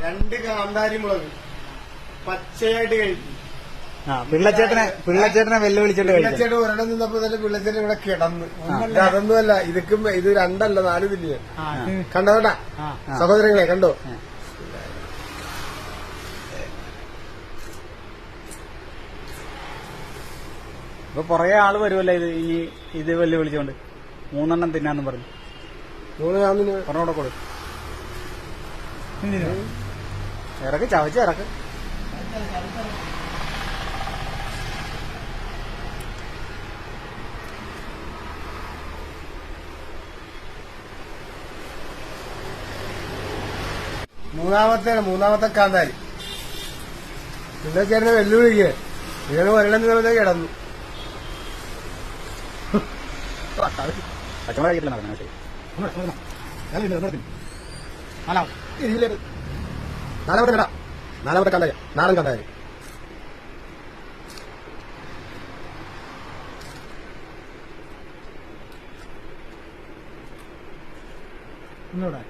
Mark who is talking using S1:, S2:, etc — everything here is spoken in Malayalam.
S1: 2 കാന്താരി മുളക് പച്ചയായിട്ട് കഴിക്കും.
S2: പിള്ളച്ചേട്ടനെ വെല്ലുവിളിച്ചിട്ട്
S1: പിള്ളച്ചേട്ടൻ ഒരെണ്ണം നിന്നപ്പോ തന്നെ പിള്ളച്ചേട്ടൻ ഇവിടെ കിടന്ന്. അതൊന്നുമല്ല, ഇത് 2 അല്ല 4 തിരിഞ്ഞ് കണ്ടോട്ടാ സഹോദരങ്ങളെ, കണ്ടോ?
S2: ഇപ്പൊ കൊറേ ആള് വരുമല്ലോ ഇത് വെല്ലുവിളിച്ചോണ്ട് 3 എണ്ണം തിന്നാന്നും പറഞ്ഞു.
S1: 3
S2: പറഞ്ഞോടെ കൊടു ഇറക്ക് ചവച്ച് ഇറക്ക്.
S1: മൂന്നാമത്തെ കാന്താരി പിള്ളച്ചേട്ടനെ വെല്ലുവിളിക്കുക. ഇങ്ങനെ ഒരെണ്ണം നിന്നപ്പോ കിടന്നു. നാലാമത്തെ കാന്താരി, നാടൻ കാന്താരി.
S2: ഒന്നുകൂടെ